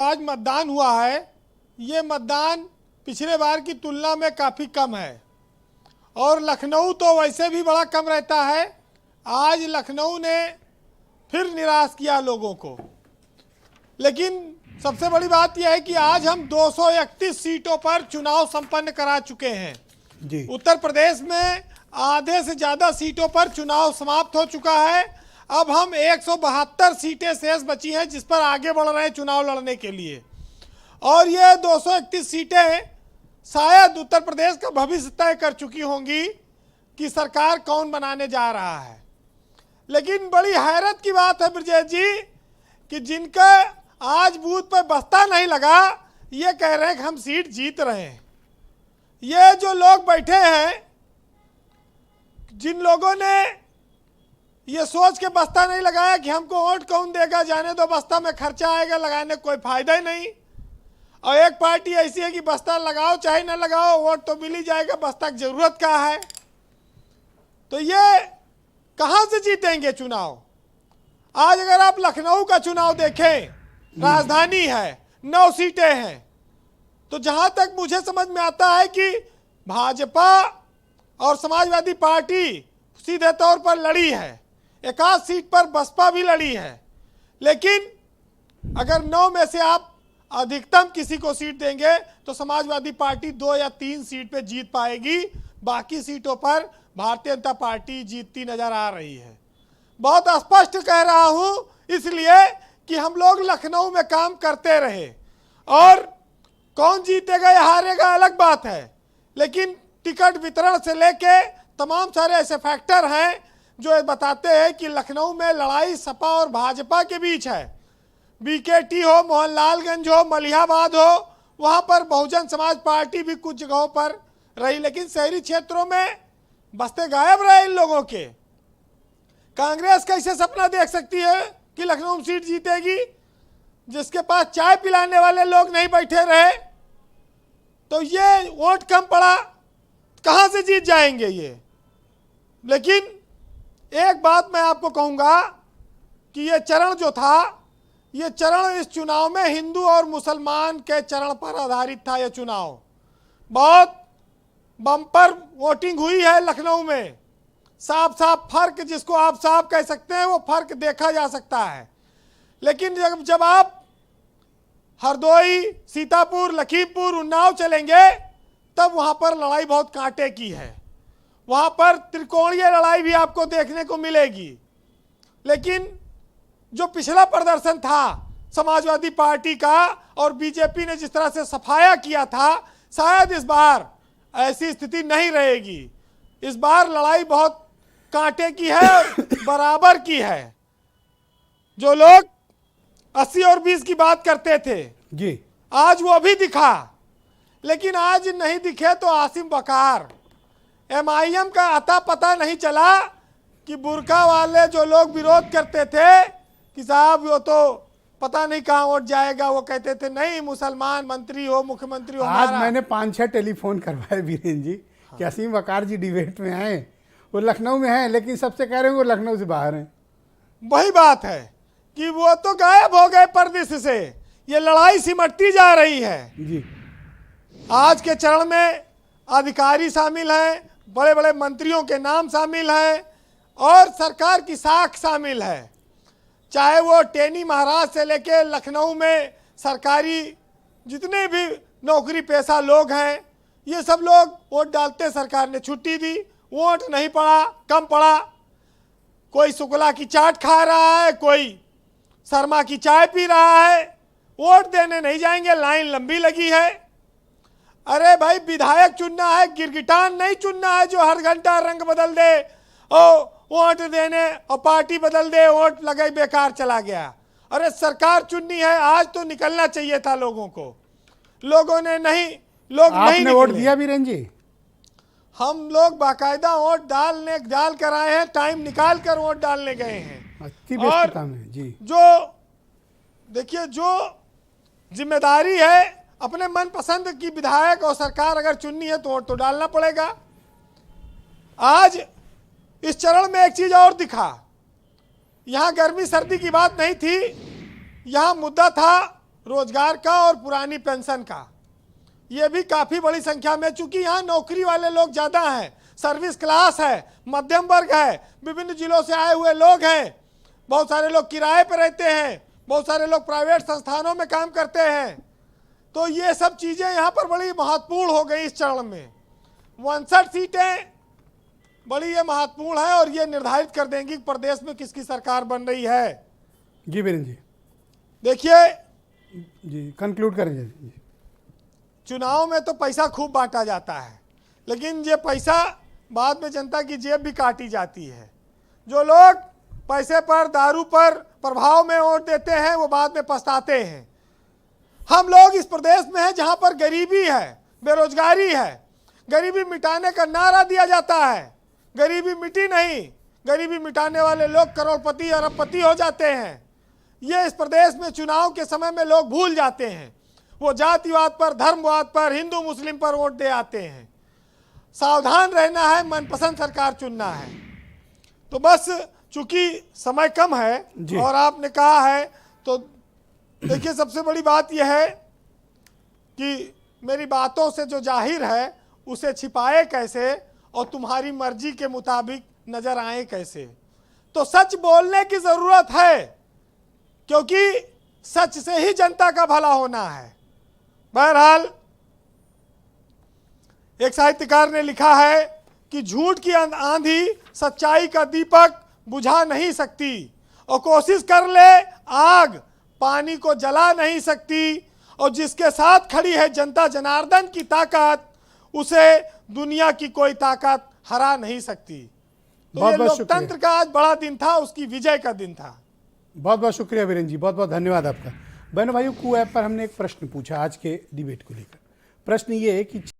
आज मतदान हुआ है, ये मतदान पिछले बार की तुलना में काफ़ी कम है और लखनऊ तो वैसे भी बड़ा कम रहता है। आज लखनऊ ने फिर निराश किया लोगों को। लेकिन सबसे बड़ी बात यह है कि आज हम 231 सीटों पर चुनाव संपन्न करा चुके हैं जी। उत्तर प्रदेश में आधे से ज़्यादा सीटों पर चुनाव समाप्त हो चुका है। अब हम 172 सीटें शेष बची हैं जिस पर आगे बढ़ रहे हैं चुनाव लड़ने के लिए। और ये 231 सीटें शायद उत्तर प्रदेश का भविष्य तय कर चुकी होंगी कि सरकार कौन बनाने जा रहा है। लेकिन बड़ी हैरत की बात है ब्रजेश जी कि जिनका आज बूथ पर बस्ता नहीं लगा, ये कह रहे हैं कि हम सीट जीत रहे हैं। ये जो लोग बैठे हैं, जिन लोगों ने ये सोच के बस्ता नहीं लगाया कि हमको वोट कौन देगा, जाने दो बस्ता में खर्चा आएगा, लगाने कोई फायदा ही नहीं। और एक पार्टी ऐसी है कि बस्ता लगाओ चाहे ना लगाओ वोट तो मिल ही जाएगा, बस्ता की जरूरत क्या है। तो ये कहाँ से जीतेंगे चुनाव। आज अगर आप लखनऊ का चुनाव देखें, राजधानी है, 9 सीटें हैं, तो जहां तक मुझे समझ में आता है कि भाजपा और समाजवादी पार्टी सीधे तौर पर लड़ी है, एक आध सीट पर बसपा भी लड़ी है। लेकिन अगर 9 में से आप अधिकतम किसी को सीट देंगे तो समाजवादी पार्टी 2 या 3 सीट पे जीत पाएगी। बाकी सीटों पर भारतीय जनता पार्टी जीतती नजर आ रही है। बहुत स्पष्ट कह रहा हूं इसलिए कि हम लोग लखनऊ में काम करते रहे और कौन जीतेगा या हारेगा अलग बात है, लेकिन टिकट वितरण से लेके तमाम सारे ऐसे फैक्टर हैं जो बताते हैं कि लखनऊ में लड़ाई सपा और भाजपा के बीच है। बीकेटी हो, मोहनलालगंज हो, मलिहाबाद हो, वहाँ पर बहुजन समाज पार्टी भी कुछ जगहों पर रही, लेकिन शहरी क्षेत्रों में बस्ते गायब रहे इन लोगों के। कांग्रेस कैसे सपना देख सकती है कि लखनऊ में सीट जीतेगी, जिसके पास चाय पिलाने वाले लोग नहीं बैठे रहे। तो ये वोट कम पड़ा, कहाँ से जीत जाएंगे ये। लेकिन एक बात मैं आपको कहूँगा कि ये चरण जो था, ये चरण इस चुनाव में हिंदू और मुसलमान के चरण पर आधारित था। ये चुनाव बहुत बम्पर वोटिंग हुई है लखनऊ में। साफ साफ फर्क, जिसको आप साफ कह सकते हैं, वो फर्क देखा जा सकता है। लेकिन जब आप हरदोई, सीतापुर, लखीमपुर, उन्नाव चलेंगे तब वहाँ पर लड़ाई बहुत कांटे की है। वहाँ पर त्रिकोणीय लड़ाई भी आपको देखने को मिलेगी। लेकिन जो पिछला प्रदर्शन था समाजवादी पार्टी का और बीजेपी ने जिस तरह से सफाया किया था, शायद इस बार ऐसी स्थिति नहीं रहेगी। इस बार लड़ाई बहुत कांटे की है और बराबर की है। जो लोग 80 और 20 की बात करते थे जी, आज वो भी दिखा। लेकिन आज नहीं दिखे तो आसिम बकार, MIM का अता पता नहीं चला कि बुरका वाले जो लोग विरोध करते थे कि साहब वो तो पता नहीं कहाँ वोट जाएगा, वो कहते थे नहीं मुसलमान मंत्री हो, मुख्यमंत्री हो। आज मैंने 5-6 टेलीफोन करवाए वीरेंद्र जी कि असीम वकार जी डिबेट में हैं, वो लखनऊ में हैं, लेकिन सबसे कह रहे हैं वो लखनऊ से बाहर हैं। वही बात है कि वो तो गायब हो गए परदेश से। ये लड़ाई सिमटती जा रही है जी। आज के चरण में अधिकारी शामिल हैं, बड़े बड़े मंत्रियों के नाम शामिल हैं और सरकार की साख शामिल है। चाहे वो टेनी महाराज से लेके लखनऊ में सरकारी जितने भी नौकरी पेशा लोग हैं, ये सब लोग वोट डालते। सरकार ने छुट्टी दी, वोट नहीं पड़ा, कम पड़ा। कोई शुक्ला की चाट खा रहा है, कोई शर्मा की चाय पी रहा है, वोट देने नहीं जाएंगे, लाइन लंबी लगी है। अरे भाई विधायक चुनना है, गिरगिटान नहीं चुनना है जो हर घंटा रंग बदल दे और वोट देने और पार्टी बदल दे, वोट लगे बेकार चला गया। अरे सरकार चुननी है, आज तो निकलना चाहिए था लोगों को। लोगों ने नहीं, लोग नहीं आपने वोट दिया वीरेंद्र जी? हम लोग बाकायदा वोट डाल कर आए हैं, टाइम निकाल कर वोट डालने गए हैं। अच्छी व्यस्तता में जी। जो देखिए, जो जिम्मेदारी है, अपने मनपसंद की विधायक और सरकार अगर चुननी है तो वोट तो डालना पड़ेगा। आज इस चरण में एक चीज और दिखा, यहाँ गर्मी सर्दी की बात नहीं थी, यहाँ मुद्दा था रोजगार का और पुरानी पेंशन का। ये भी काफ़ी बड़ी संख्या में, चूंकि यहाँ नौकरी वाले लोग ज़्यादा हैं, सर्विस क्लास है, मध्यम वर्ग है, विभिन्न जिलों से आए हुए लोग हैं, बहुत सारे लोग किराए पर रहते हैं, बहुत सारे लोग प्राइवेट संस्थानों में काम करते हैं। तो ये सब चीज़ें यहाँ पर बड़ी महत्वपूर्ण हो गई इस चरण में। 59 सीटें बड़ी ये महत्वपूर्ण है और ये निर्धारित कर देंगी कि प्रदेश में किसकी सरकार बन रही है। जी वीरेंद्र जी, देखिए, जी कंक्लूड करें जी। चुनाव में तो पैसा खूब बांटा जाता है, लेकिन ये पैसा बाद में जनता की जेब भी काटी जाती है। जो लोग पैसे पर, दारू पर प्रभाव में वोट देते हैं, वो बाद में पछताते हैं। हम लोग इस प्रदेश में हैं जहां पर गरीबी है, बेरोजगारी है। गरीबी मिटाने का नारा दिया जाता है, गरीबी मिटी नहीं। गरीबी मिटाने वाले लोग करोड़पति अरबपति हो जाते हैं। ये इस प्रदेश में चुनाव के समय में लोग भूल जाते हैं। वो जातिवाद पर, धर्मवाद पर, हिंदू मुस्लिम पर वोट दे आते हैं। सावधान रहना है, मनपसंद सरकार चुनना है। तो बस चूंकि समय कम है और आपने कहा है, तो देखिए, सबसे बड़ी बात यह है कि मेरी बातों से जो जाहिर है उसे छिपाए कैसे और तुम्हारी मर्जी के मुताबिक नजर आए कैसे। तो सच बोलने की जरूरत है, क्योंकि सच से ही जनता का भला होना है। बहरहाल, एक साहित्यकार ने लिखा है कि झूठ की आंधी सच्चाई का दीपक बुझा नहीं सकती, और कोशिश कर ले आग पानी को जला नहीं सकती, और जिसके साथ खड़ी है जनता जनार्दन की ताकत, उसे दुनिया की कोई ताकत हरा नहीं सकती। तो ये लोकतंत्र का आज बड़ा दिन था, उसकी विजय का दिन था। बहुत बहुत शुक्रिया वीरेंद्र जी, बहुत बहुत धन्यवाद आपका। बहनों भाइयों, कू ऐप पर हमने एक प्रश्न पूछा आज के डिबेट को लेकर। प्रश्न ये है कि